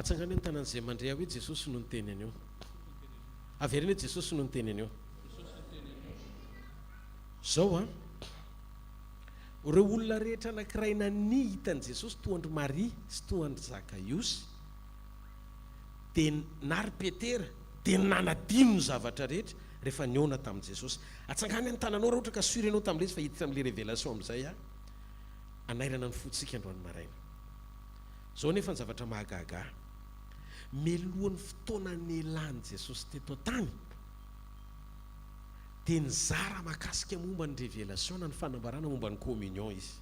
atsangana ny tanan'izay mandrea hoe Jesosy no niteny anio. Averina hoe Jesosy no niteny anio. Zao reo olona rehetra anankiray nany hitan'i Jesosy toandry Maria sy toandry Zakaiosy dia nary Petera dia nanadino ny zavatra rehetra rehefa niona tamin'i Jesosy. Atsangana ny tananao raha ohatra ka surenao tamin'ilay fa hiditra amin'ilay révélation amin'izay anairana ny fotsika androany maraina. Zao nefa ny zavatra mahagaga melohan'ny fotoana nialan'i Jesosy teto tany dia nizara makasika momba ny révélation na ny fanambarana momba ny communion izy.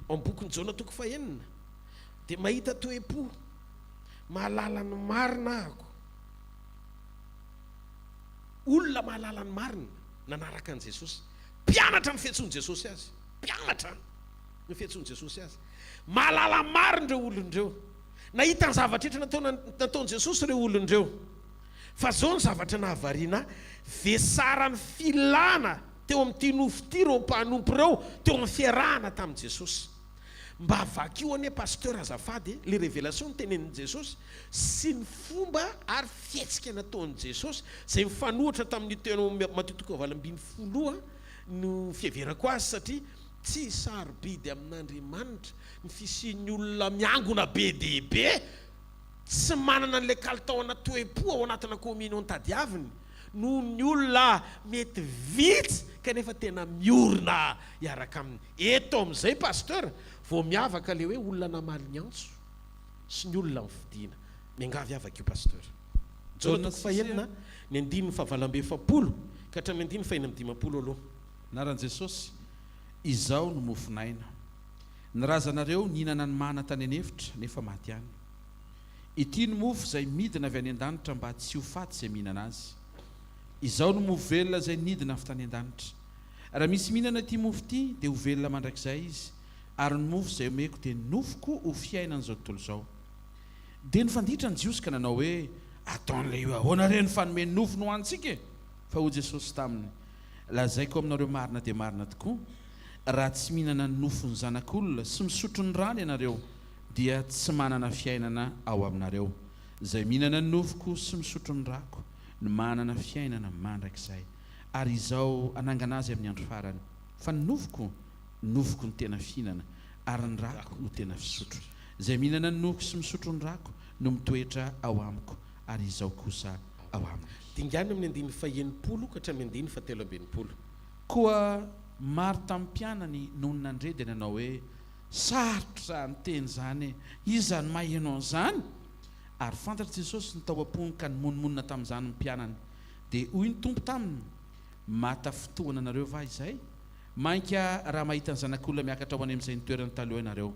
Amin'ny bokin'ny Jaona toko fahenina dia mahita toe-po mahalala ny marina ahako. Olona mahalala ny marina nanaraka an' Jesosy, mpianatra ny fiantsoan'i Jesosy azy, mpianatra ny fiantsoan'i Jesosy azy, mahalala ny marina ireo olondreo, nahita ny zavatra etra nataon'i Jesosy ireo olondreo. Fa zao ny zavatra nahavariana, vesara ny filana teo amin'ity nofo ity reo mpanompo ireo teo amin'ny fiarahana tamin'i Jesosy. Mba vakio ane pasteur azafady le révélation tenenin'i Jesosy sy ny fomba ary fietsika nataon'i Jesosy zay mifanohitra tamin'ny tena matotoko valambin'ny foloa no fiheverako azy, satria tsy sarobidy amin'Andriamanitra ny fisian'ny olona miangona be dehibe tsy manana an'ilay kalitaona toe-po ao anatina communion tadiaviny noho ny olona mety vitsy kanefa tena miorina hiaraka aminy. Eto amin'izay pasteur vao miavaka le hoe olona namaly ny antso sy ny olona mifidiana. Miangavy avaka io pasteur. Jaona toko fahenina ny 9:7 ka hatramin'ny 9:5 aloha. Naran'i Jesosy, izao no mofinaina. Ny razanareo nihinana ny mana tany anefitra nefa maty any. Ity no mofo izay midina avy any an-danitra mba tsy ho faty izay mihinana azy. Izao no mofo velona izay nidina avy tany an-danitra. Raha misy mihinana ity mofo ity dia ho velona mandrakizay izy, ary ny mofo izay omeko dia nofoko ho fiainan'izao tontolo izao. Dia nifanditra ny Jiosy ka nanao hoe, ataon'ilay io ahoana re ny fanome nofo no hoantsika? Fa ho Jesosy taminy, lazaiko aminareo marina dia marina tokoa, raha tsy mihinana ny nofony zanak'olona sy misotro ny rano ianareo dia tsy manana fiainana ao aminareo. Izay mihinana ny nofoko sy misotro ny rako no manana fiainana mandrakizay, ary izao anangana azy amin'ny andro farany. Fa ny nofoko ny tena fihinana, ary ny rako no tena fisotro. Izay mihinana ny nofoko sy misotro ny rako no mitoetra ao amiko, ary izao kosa ao aminy. Dingana amin'ny 9:9 ka hatramin'ny 10:13. Koa maro tamin'ny mpianany noho ny nandre dia nanao hoe, sarotra ny teny zany, iza ny mahaino an'izany? Ary fantatra Jesosy ny tao am-pony ka nymonomonina tamin'izany ny mpianany. Dia hoy ny tompo taminy, mata fotoana nareo va izay? Mainka raha mahita ny zanak'olona miakatra ho any amin'izay nitoerany taloha ianareo.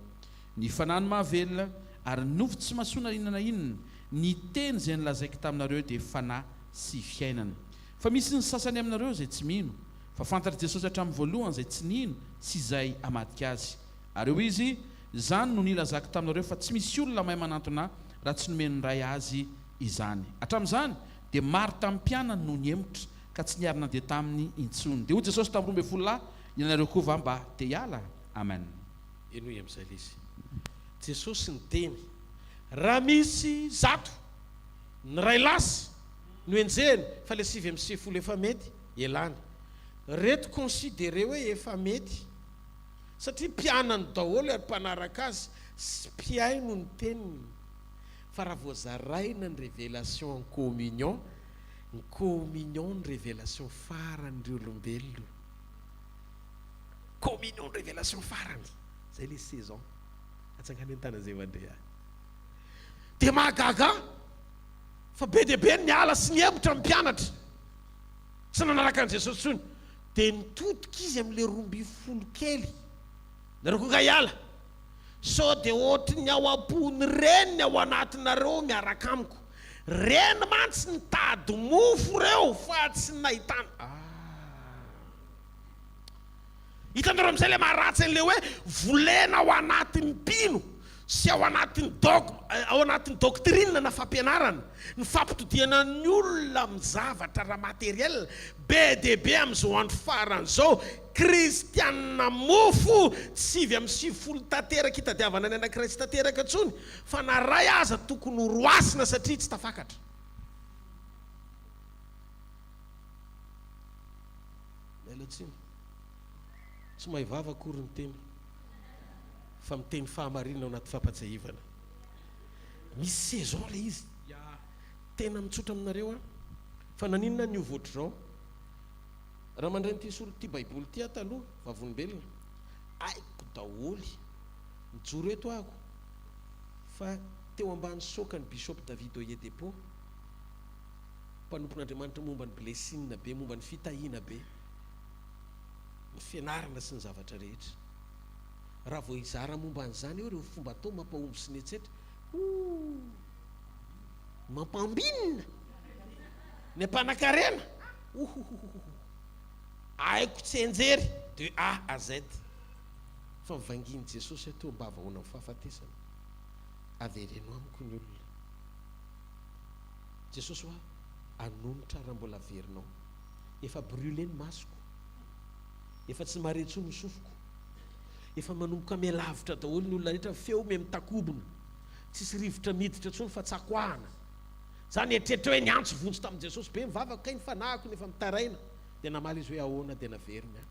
Ny fanano mahavelona ary ny nofo tsy mahasoana inona na inona, ny teny izay nilazaiko taminareo dia fanahy sy fiainana. Fa misy ny sasany aminareo izay tsy mino, fa fantatra Jesosy hatramin'ny voalohany izay tsy nino sy izay hamadika azy. Ary hoy izy, izany no nilazako taminareo fa tsy misy olona mahay manantona raha tsy nomeny ny ray azy izany. Hatramin'izany dia maro tamin'ny mpianany no niemotra ka tsy niarina dia taminy intsony. Dia hoy Jesosy tamin'ny 12 ianareo koa va mba te hiala? Amen. Eno amin'izay izy. Jesosy niteny, raha misy zato ny ray lasa no enjeny fa le 9:10 efa mety elany. Reto considéré hoe efa mety satria mpianany daholo ary mpanaraka azy sy mpiaino ny teniny. Fa raha voazaraina ny révélation en communion, ny communion ny révélation faran'ireo olombelona. Communion ny révélation farany zay le saison atsangany ny tanazay mandrea dia mahagaga fa be dia be ny ala sy ny hevitra ny mpianatra sy nanaraka an'i Jesosy tsony dia nitodika izy amin'ilay 12 kely. Nareo koa nga hiala sao dia ohatry ny ao am-pony reniny ao anatinareo miaraka amiko, reny mantsy nitady mofo reo fa tsy nahitana. Hitanareo amin'izay le maharatsy an'ilay hoe volena ao anatin'ny mpino sy ao anatin'ny doctrine na fampianarana ny fampitodiana ny olona amin'ny zavatra raha materiel be de be amin'izao andro farany zao kristianina mofo tsivy amin'ny sivifolo tanteraka hitadiavana ny anankiray tsy tanteraka ntsony fa na ray aza tokony roasina satria tsy tafakatra. Elatsiny tsy mahivava akory ny teny fa miteny fahamarinana ao anaty fampatsahivana. Misy saison le izy tena mitsotra aminareo fa naninona ny ovaotr'izao raha mandray n'ity solo ty baiboly ty taloha vavolombelona aiko daholy mijoro eto ako fa teo ambany sokany Bishop David Oyedepo mpanompon'Andriamanitra momba ny blessing be momba ny fitahiana be ny fianarana sy ny zavatra rehetra raha vao izara momba an'izany eo reo fomba atao mampahomby sy ny etsetra mampambinina ny ampanakarena aiko tsy enjery de A à Z fa mivanginy Jesosy atao mba vahoana amin'ny fahafatesana avereno amiko ny olona Jesosy hoa anonotra raha mbola averinao efa brûlé ny masoko efa tsy maretso ny sofoko efa manomboka mialavitra daholo ny olona rehetra feo me mitakobona tsisy rivotra miditra tsony fa tsakoahana zany eritreretra hoe niantso vonjy tamin'i Jesosy be mivavaka kay ny fanahiko nefa mitaraina dia namaly izy hoe ahoana dia naverina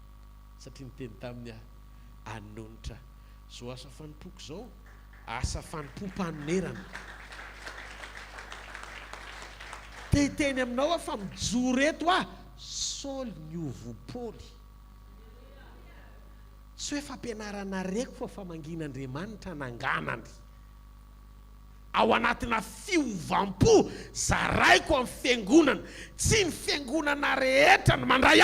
satria niteny taminy anonotra zao asa fanimpoko zao asa fanimpom-panonerana teny aminao fa mijoro eto Saul niovo Paoly tsy hoe fampianarana reko fa famangin'Andriamanitra nanganany ao anatina fiovampo zaraiko amin'ny fiangonana tsy ny fiangonana rehetra ny mandray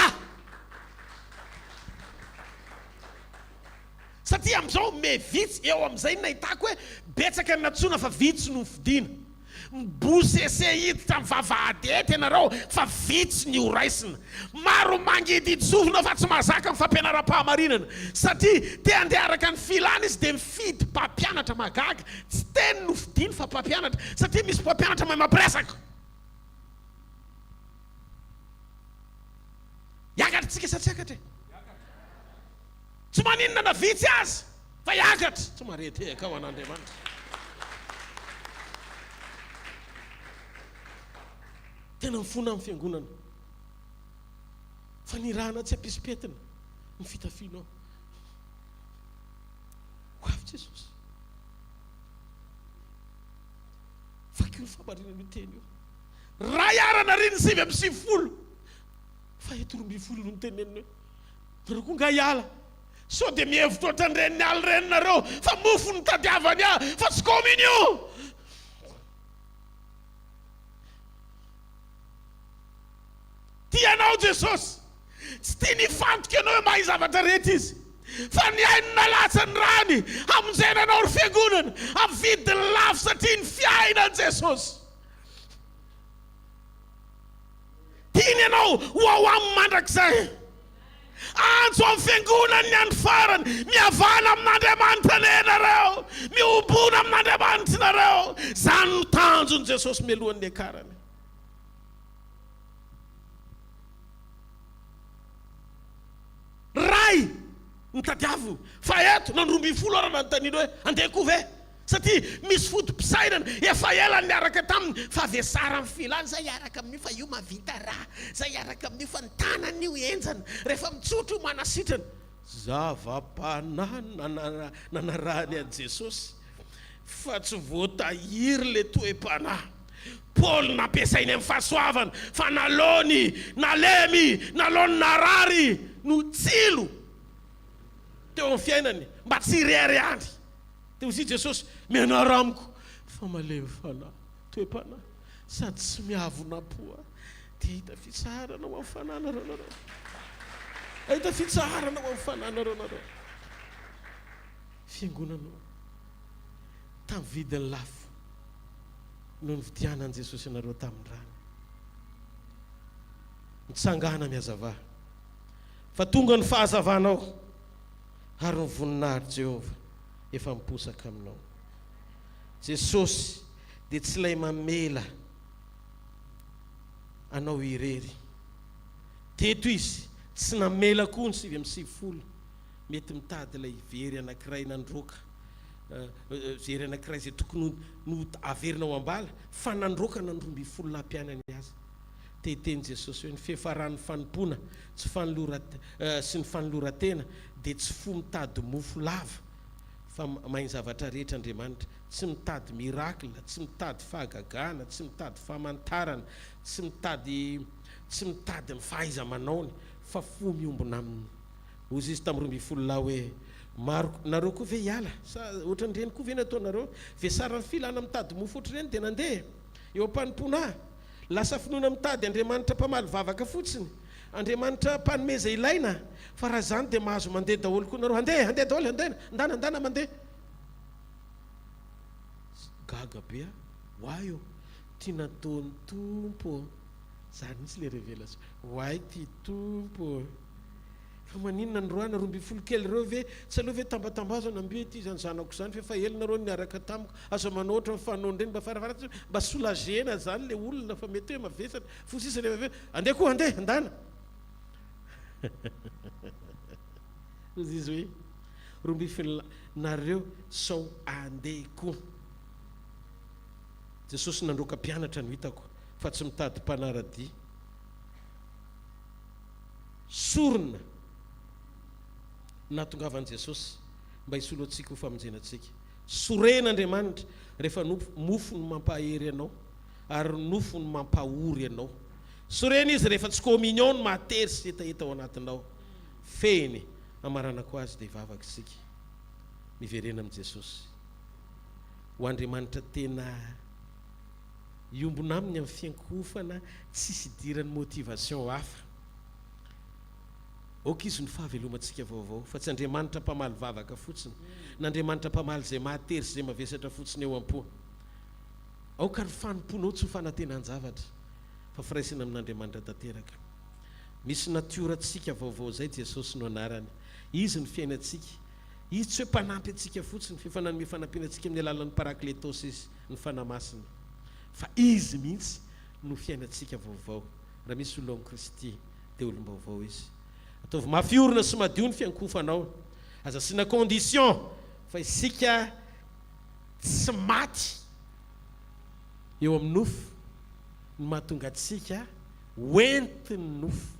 satria amin'izao me vitsy eo amin'izay nahitako hoe betsaka ny natsona fa vitsy no fidiana mbosese hiditra mivavahadety ianareo fa vitsy ny horaisina maro mangidy itsofina fa tsy mahazaka ny fampianaram-pahamarinana satria te andeha araka ny filana izy dia mifidy mpampianatra magaga tsy teny no fidiny fa mpampianatra satria misy mpampianatra mahay mampiresaka iakatra tsika sa tsy akatra tsy maninona na vitsy azy fa iakatra tsy mareteka ao an'Andriamanitra tena mifona amin'ny fiangonana fa nirahana tsy ampisimpetina ny fitafianao ho avy Jesosy fakio ny famarinana io teny io raha iarana riny sivy amin'ny sivifolo fa eto 12 no nitenenina hoe nareo koa nga hiala sao dia mihevitra ohatran'ireny ala ireny nareo fa mofo ny tadiavany fa tsy communion tianao Jesosy tsy tia nifantoka ianao hoe mahay zavatra rehetra izy fa ny ainy nalatsa ny rany amonjenanao ry fiangonana amin'ny vidiny lafo satria ny fiainan Jesosy tiany ianao ho ao amin'ny mandrakizay antso amin'ny fiangonana ny andro farany mihavana amin'Andriamanitra ne nareo miombona amin'Andriamanitra nareo zany no tanjony Jesosy mialohan'ny akarany ray nitadiaviny fa eto nandrombifolo ara nanontaniana hoe andeko ve satria misy fotom-pisainana efa ela niaraka taminy fa vesara amin'ny filany zay iaraka amin'io fa io mavita raha zay iaraka amin'io fa ny tanany io enjana rehefa mitsotro manasitrana zava-panana nanarahany an Jesosy fa tsy voatahiry le toe-panahy Paul nampiasainy amin'ny fahasoavana fa nalony nalemy nalony narary no tsilo teo amin'ny fiainany mba tsy irehareany teo izy Jesosy mianara amiko fa malemy fanahy toe-panahy sady tsy miavona poa dia hita fitsaharanao amin'ny fananareo nareo hita fitsaharanao amin'ny fananareo nareo fiangonanao tamin'ny vidiny lafo no nividianan'i Jesosy ianareo tamin'ny rany mitsangana miazava fa tonga ny fahazavanao ary ny voninahary Jehova efa miposaka aminao Jesosy dia tsy ilay mamela anao irery. Teto izy tsy namela koa ny 7 mety mitady ilay very anankiray nandroaka, very anankiray izay tokony no averinao ambala fa nandroaka nandrombifolo lampianany azy. Teny Jesosy hoe ny fiafaran'ny fanompoana sy ny fanolorantena dia tsy fo mitady mofo lava fa mahay zavatra rehetra Andriamanitra, tsy mitady miracle, tsy mitady fahagagana, tsy mitady famantarana, tsy mitady ny fahaiza-manaony, fa fo miombona aminy. Ozy izy tamin'ny 12 hoe maro nareo koa ve hiala sa ohatran'ireny koa ve nataonareo ve sara ny filana mitady mofo ohatr'ireny dia nandeha eo am-panompoana, lasa finoana mitady Andriamanitra mpamaly vavaka fotsiny, Andriamanitra mpanomeza ilaina, fa raha zany dia mahazo mandeha daholo koa nareo. Andeha daholo, andana mandeha. Gaga be ho ay eo tia nataony tompo, zany mihitsy le révélation. Ho ay ty tompo, fa maninona androana 12 kely ireo ve tsy aloha ve tambatambazo nambe ty zany zanako zany fa efa ela nareo niaraka tamiko, azo manoatra mifanoana reny mba farafara mba soulagena zany le olona fa mety hoe mavesatra fo sisa rehefa andeha koa, andeha andana. Ozy izy hoe 12 nareo sao andeha koa. Jesosy nandroaka mpianatra no hitako fa tsy mitady mpanaradia. Sorona natongavan' Jesosy mba hisolo antsika ho famonjenantsika. Soren'Andriamanitra rehefa mofo no mampahery anao ary nofo no mampahory anao. Sorena izy rehefa tsy communion no matery sy etaeta ao anatinao. Feny amaranako azy dia vavaka isika miverena amin'i Jesosy. Ho Andriamanitra tena iombona aminy amin'ny fiankofana, tsisy idiran'ny motivation hafa. Oka izy ny fahavelomantsika vaovao, fa tsy Andriamanitra mpamaly vavaka fotsiny, n'Andriamanitra mpamaly izay mahatery sy izay mavesatra fotsiny eo am-po. Aoka ny fanomponao tsy ho fanantenan-javatra fa firaisana amin'Andriamanitra tanteraka. Misy natiorantsika vaovao zay Jesosy no anarany. Izy ny fiainantsika. Izy tsy hoe mpanampy antsika fotsiny, fa nanome fanampianantsika amin'ny alalan'ny parakletos izy ny fanamasina. Fa izy mihitsy no fiainantsika vaovao. Raha misy olo amin'ny Kristy dia olom-baovao izy. Ataovy mafiorina sy madio ny fiankofanao. Aza sina condition fa isika tsy maty eo amin'ny nofo no mahatonga antsika hoentiny nofo.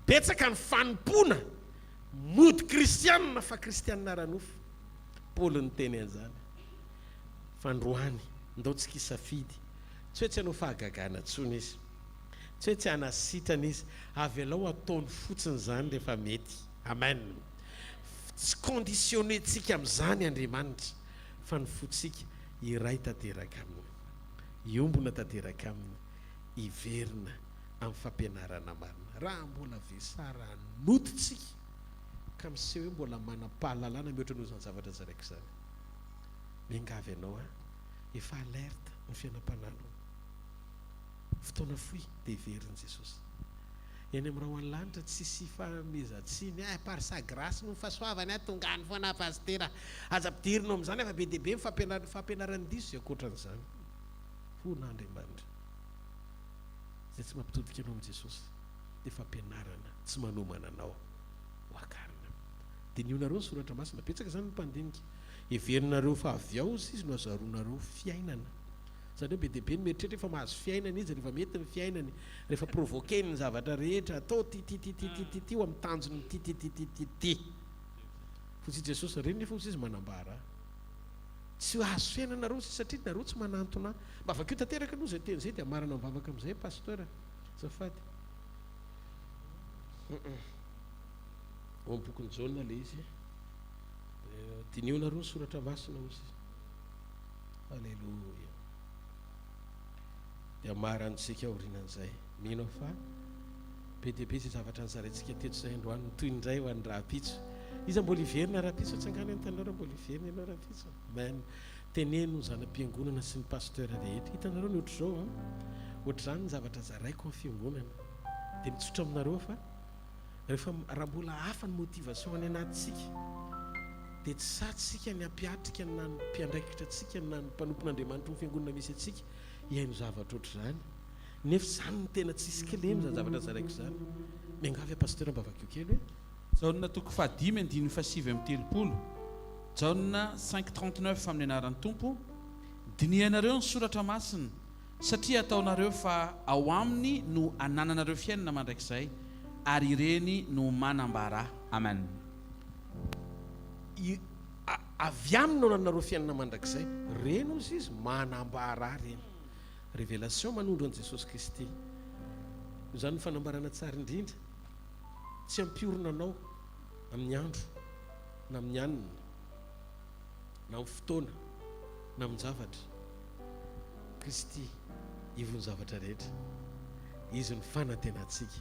Betsaka ny fanompoana mody kristianina fa kristianina ara-nofo. Paoly ny teny an'izany. Fandroany ndao tsika isafidy, tsy hoe tsy hanao fahagagana tsony izy, tsy hoe tsy hanasitrana izy, avy alao ataony fotsiny zany rehefa mety. Amen. Tsy conditionné tsika amin'izany Andriamanitra, fa ny fotsika iray tanteraka aminy, iombona tanteraka aminy, iverina amin'ny fampianarana marina. Raha mbola vesara nototsika ka miseho hoe mbola manam-pahalalana mihoatra noho izany zavatra zaraiky izany. Miangavy ianao efa alerte ny fiainam-panalo. Fotoana fohy dia iverin'i Jesosy. Eny amin'ny raha ho any lanitra tsisy famezatsiny, par sa grâce no fahasoavany tongany foana pastera. Aza ampidirinao amin'izany efa be dia be fampianarany diso ankoatran'izany. Fon'Andriamanitra. Izay tsy mampitodika anao amin'i Jesosy dia fampianarana tsy manomana anao ho akarina. Dia nionareo ny soratra masina betsaka zany ny mpandinika. Iverinareo fa avy ao izy no azaronareo fiainana. Zany hoe be dia be ny mieritreritra efa mahazo fiainana izy rehefa mety ny fiainany, rehefa provoqué ny zavatra rehetra atao titititititi ho amin'ny tanjony tititititi. Fotsy Jesosy reny nefa izy manambara. Tsy azo fiainanareo satria nareo tsy manantona. Mba avakeo tanteraka aloha izay teny izay dia marana mivavaka amin'izay pasteur. Zafady. Ao amin'ny bokin'ny Jaona le izy. Diniona roa ny soratra masina ozy. Alleluia. Dia marantsika aorinan'izay. Mino fa be dia be izay zavatra nizaraintsika teto izay androany toy indray ho an'ny rahampitso. Izy mbola iverina rahampitso, tsangana ny tanora mbola iverina ianao rahampitso. Amen. Teneno ny zanam-piangonana sy ny pasteur rehetra. Hitanareo ny ohatr'izao ohatr'izany ny zavatra zaraiko amin'ny fiangonana. Dia mitsotra aminareo fa rehefa raha mbola hafa ny motivation any anatintsika dia tsy satsika ny ampiatrika na ny mpiandraikitra atsika na ny mpanompon'Andriamanitra ny fiangonana misy atsika iaino zavatra ohatr'izany nefa izany no tena tsisy kelemy zany zavatra zaraiko izany miangavy pasteur mba vakio kely hoe jaonina toko 5:7-30 jaonina 5:39 amin'ny anaran'ny tompo dinianareo ny soratra masina satria ataonareo fa ao aminy no anananareo fiainana mandraikizay ary ireny no manambara amen. Avy aminy no ananareo fiainana mandrakizay reny ozy izy manambara reny révélation manondro an Jesosy Kristy io zany ny fanambarana tsara indrindra tsy ampiorina anao amin'ny andro na amin'ny anina na amin'ny fotoana na amin'ny zavatra. Kristy ivony zavatra rehetra, izy no fanantenantsika,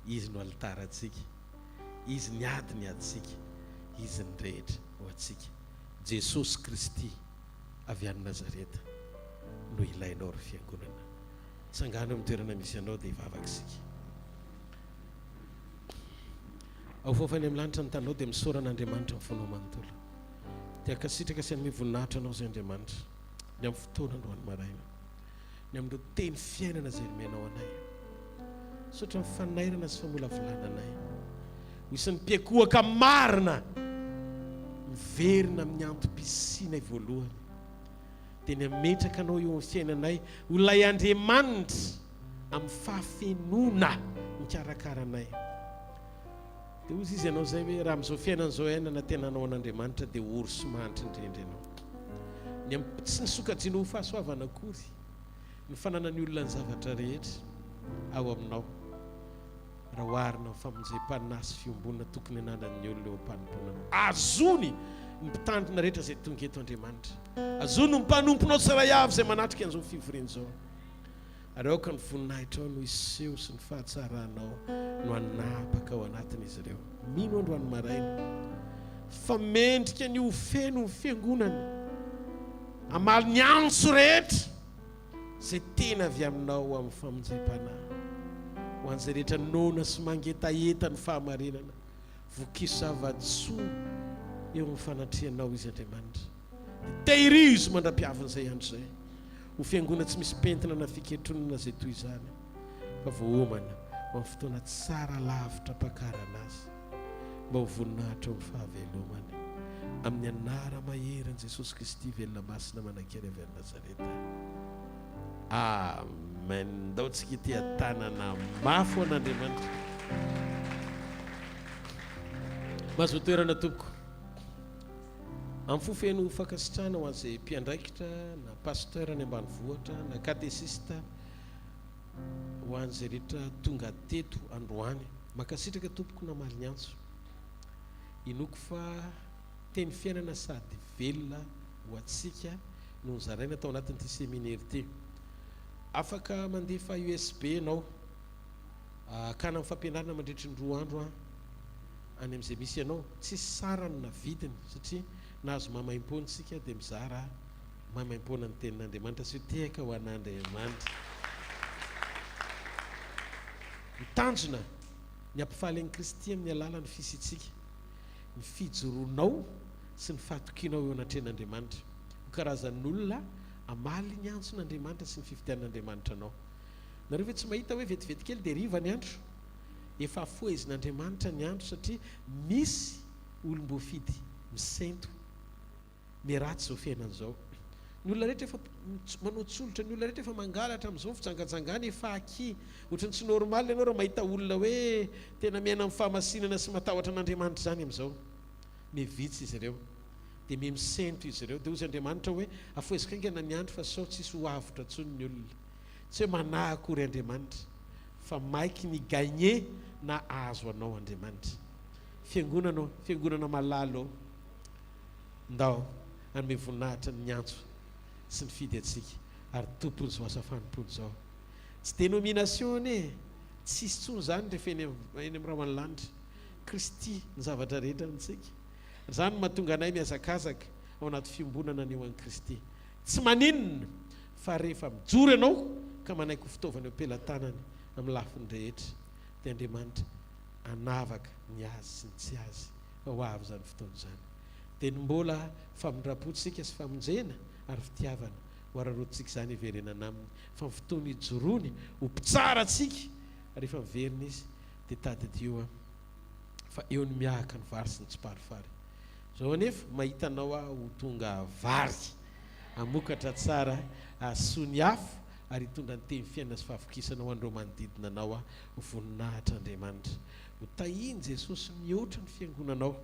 izy no alitarantsika, izy ny ady ny aditsika, izy ny rehetra ho atsika. Jesosy Kristy avy any Nazareta no ilainao ry fiangonana. Tsangano amin'ny toerana misy anao dia hivavaka isika. Ao fofany amin'ny lanitra ny tanao dia misoran'Andriamanitra ny fonao manontolo. Dia akasitraka sy amin'ny voninahitra anao izay Andriamanitra ny amin'ny fotoana androany maraina, ny amin'ireo teny fiainana izay nomenao anay, sotra mifanairana sy famolavolana anay, ho isan'ny mpiakohaka marina miverina amin'ny antom-pisiana voalohany, dia ny ametraka anao eo amin'ny fiainanay ho ilay Andriamanitra amin'ny fahafenona mikarakaranay. Dia ozy izy ianao zay hoe raha amin'izao fiainan'izao ainana tena anao an'Andriamanitra dia orso manitra indrindra ianao. Tsy nisokajiana ho fahasoavana akory ny fananany olona ny zavatra rehetra ao aminao raha oharina famonjem-paninasy fiombonana tokony ananan'ny olona eo am-panomponanao. Azony ny mpitandrina rehetra izay tonga eto Andriamanitra, azony ny mpanomponao tsiray avy izay manatrika an'izao fivorian'izao, ary aoka ny voninahitra ao no iseho sy ny fahatsaranao no anapaka ao anatin'izy ireo. Mino androany maraina fa mendrika ny ofeno ny fiangonana amaly ny antso rehetra izay tena avy aminao amin'ny famonjem-panahy, ho an'izay rehetra nona sy mangetaeta ny fahamarinana, vokiso zava-tsoa eo amin'ny fanatrianao izy Andriamanitra. Tehirizo mandra-piavin'izay andro izay ho fiangonana tsy misy pentina na fiketronana izay toy izany, fa voaomana amin'ny fotoana tsara lavitra pakarana azy mba ho voninahitra amin'ny fahavelomany, amin'ny anara mahery an' Jesosy Kristy velona masina manankery avy any Nazareta. Amen. Ndao tsika ity tanana mafy ho an'Andriamanitra. Mahazo toerana tompoko amin'ny fofeno fankasitrahana ho an'izay mpiandraikitra na pasteur any ambanivohitra na katesista, ho an'izay rehetra tonga teto androany, makasitraka tompoko namaly ny antso, inoko fa teny fiainana sady velona ho atsika no nzaraina atao anatin'ity séminaire ity. Afaka mandefa USB anao kana amin'ny fampianarana mandritry ny 2 andro any amin'izay misy ianao, tsy sarany na vidiny satria nahazo mamaim-pony sika dia mizara mamaim-pona ny tenin'Andriamanitra sy tehaka ho an'Andriamanitra. Mitanjona ny ampifaly an'i Kristy amin'ny alalan'ny fisitsika, ny fijoroanao sy ny fahatokianao eo anatrehan'Andriamanitra, ho karazan'olona amaly ny antson'Andriamanitra sy ny fifidian'Andriamanitra anao. Nareo ve tsy mahita hoe vetivety kely dia riva ny andro? Efa fohezin'Andriamanitra ny andro satria misy olom-boafidy misento miratsy izao fiainan'izao. Ny olona rehetra efa manao tsolotra, ny olona rehetra efa mangalatra amin'izao fitsangatsangana efa aky. Ohatrany tsy normal ianao raha mahita olona hoe tena miaina amin'ny fahamasinana sy matahotra an'Andriamanitra zany amin'izao. Mevitsy izy ireo dia misento izy ireo, dia ozy Andriamanitra hoe afohezika aingana ny andro fa sao tsisy ho avotra tsony ny olona, tsy hoe manahy akory Andriamanitra fa maiky ny gagné na azo anao Andriamanitra. Fiangonana malalo ndao anome voninahitra ny antso sy ny fidy atsika, ary tompony zao asa fanompony zao. Tsy dénomination e, tsisy tsony zany rehefa eny amin'ny raman'ny lanitra. Kristy ny zavatra rehetra amintsika. Zany no mahatonga anay miazakazaka ao anaty fiombonana ny eo an'i Kristy. Tsy maninona fa rehefa mijoro ianao ka manaiky ho fitaovana eo am-pelantanany amin'ny lafiny rehetra, dia Andriamanitra anavaka ny azy sy ny tsy azy fa ho avy zany fotoana izany. dia ny mbola famindrapotsika sy famonjena ary fitiavana hoararotsika izany iverenana aminy fa ny fotoany ijorony ho mpitsara atsika rehefa miverina izy dia tadidioa fa eo ny miahaka ny vary sy ny tsiparifary zao anefa mahita anao ho tonga vary amokatra tsara sony afo ary hitondra ny teny fiainana sy fahavokisana ho andreo manodidina anao ho voninahitra Andriamanitra ho tahiny Jesosy mihoatra ny fiangonanao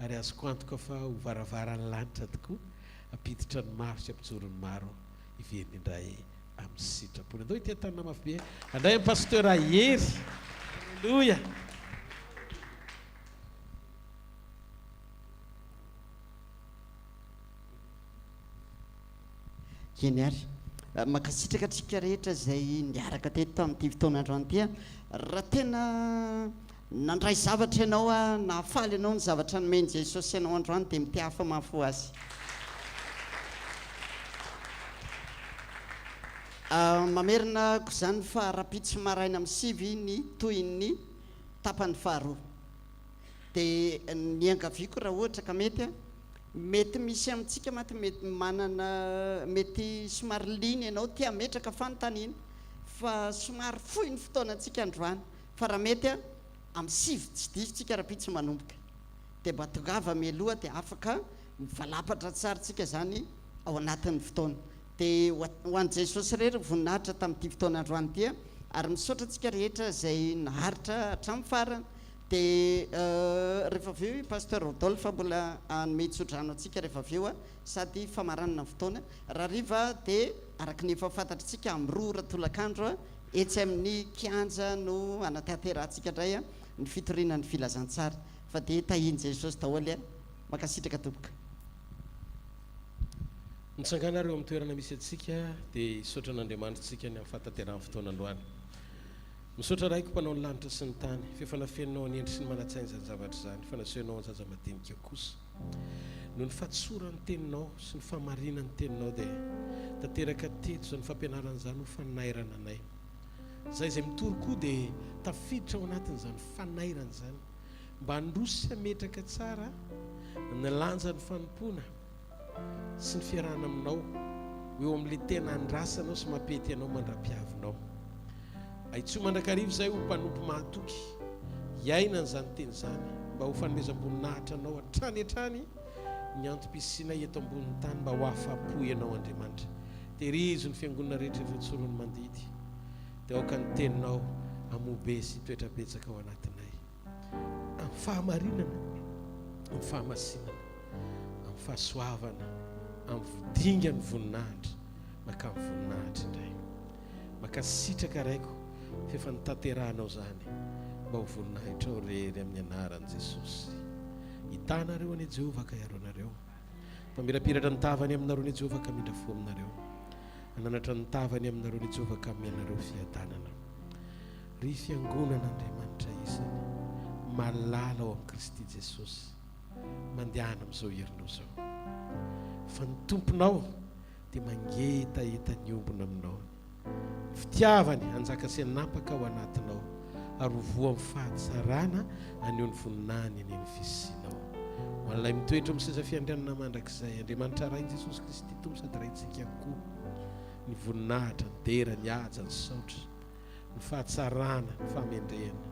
ary azoko antoka fa ho varavaran'ny lanitra tokoa apiditra ny maro sy ampijoro ny maro iveriny indray amin'ny sitrapony andao ity tanana mafy be andray amin'ny pasteur Ahery alleluia eny ary makasitraka atsika rehetra izay niaraka teto amin'ity fotoanandroany ity raha tena nandray zavatra ianao nahafaly ianao ny zavatra nomeny Jesosy ianao androany dia mity hafa mafo azy mamerina ko izany fa rapitsy maraina amin'ny sivy ny toy ny tapany faharoa dia ny angaviko raha ohatra ka mety misy amintsika maty mety manana mety somary liny ianao tia metraka fanontaniana fa somary fohy ny fotoanantsika androany fa raha mety amin'ny sivy tsy disotsika rapitsy manomboka dia mba tongava mialoha dia afaka mivalapatra tsaratsika zany ao anatin'ny fotoana dia ho an'i Jesosy rery voninahitra tamin'ity fotoanandroany ity ary misaotra antsika rehetra izay naharitra hatramin'ny farany dia rehefa aveo pasteur Rodolphe mbola anome tsodrano antsika rehefa aveo sady famaranana fotoana raha riva dia araka ny efa fantatritsika amin'ny roa ratolakandro etsy amin'ny kianja no anatanterantsika indray ny fitoriana ny filazantsara fa dia tahiny Jesosy daholo makasitraka tomboka nitsangana reo amin'ny toerana misy atsika dia isotra n'Andriamanitra ny amin'ny fantanteran'ny fotoanandroany misaotra raiko mpanao ny lanitra sy ny tany fifanafenao ny endry sy ny manatsainy zany zavatra zany fanasehanao ny zaza madinika kosa no ny fatsoran'ny teninao sy ny famarinan'ny teninao dia tanteraka teto zany fampianaran'izany ho fanairana anay zay izay mitory koa dia tafiditra ao anatin'izany fanairana zany mba handrosy ametraka tsara ny lanjan'ny fanompona sy ny fiarahana aminao eo amin'le tena andrasanao sy mampety ianao mandra-piavinao aitsio mandrakarivo zay ho mpanompo mahatoky hiaina n'izany teny zany mba ho fanomezam-boninahitra anao hatrany hatrany ny antom-pisiana eto ambonin'ny tany mba ho afa-po ianao Andriamanitra dia rizo ny fiangonana rehetra efa tsorony mandidy dia aoka ny teninao amobe sy toetra betsaka ao anatinay amin'ny fahamarinana amin'ny fahamasinana amin'ny fahasoavana amin'ny vodingany voninahitra maka amin'ny voninahitra indray makasitraka raiko fefa nitaterahanao zany mba ho voninahitra ao rery amin'ny anaran'i Jesosy hitanareo any Jehovah ka iaro anareo mpamirapiratra ny tavany aminareo ny Jehovah ka mindra fo aminareo ananatra ny tavany aminareo ny Jehovah ka mianareo fiadanana ry fiangonan'Andriamanitra isany malala ao amin'ny Kristy Jesosy mandehana amin'izao herinao zao fa ny tomponao dia mangetaeta ny ombona aminao fitiavany anjaka sy anapaka ao anatinao ary hovoa amin'ny fahatsarana aneo ny voninahiny eny ny fisianao ho an'ilay mitoetra amin'ny seza fiandrianana mandrakizay Andriamanitra rainy Jesosy Kristy tompo sady raintsika koa ny voninahitra ny dera ny haja ny saotra ny fahatsarana ny famendrehana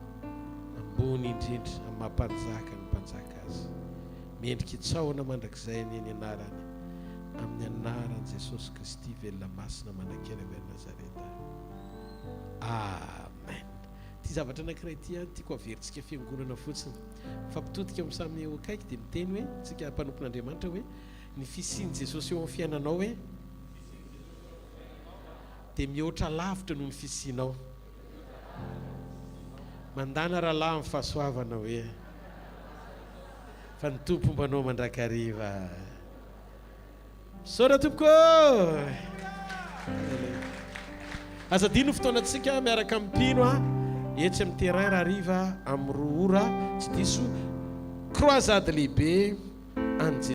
ambony indrindra amin'ny mampanjaka ny mpanjaka azy mendrika itsaoana mandrakizay eny anarany amin'ny anaran'i Jesosy Kristy velona masina manakely avy any Nazareta amen. Ty zavatra anankiray ty tiako averintsika fiangonana fotsiny fampitodika amin'ny samy eo akaiky dia miteny hoe tsika mpanompon'Andriamanitra hoe ny fisian'i Jesosy eo amin'ny fiainanao hoe dia mihoatra lavitra noho ny fisianao mandana rahalahy amin'ny fahasoavana hoe fa ny tompo mbanao mandrakariva sora tompoko azadino fotoanatsika miaraka mimpino etsy amin'ny terrain raha riva amin'ny roa ora tsy diso croisade lehibe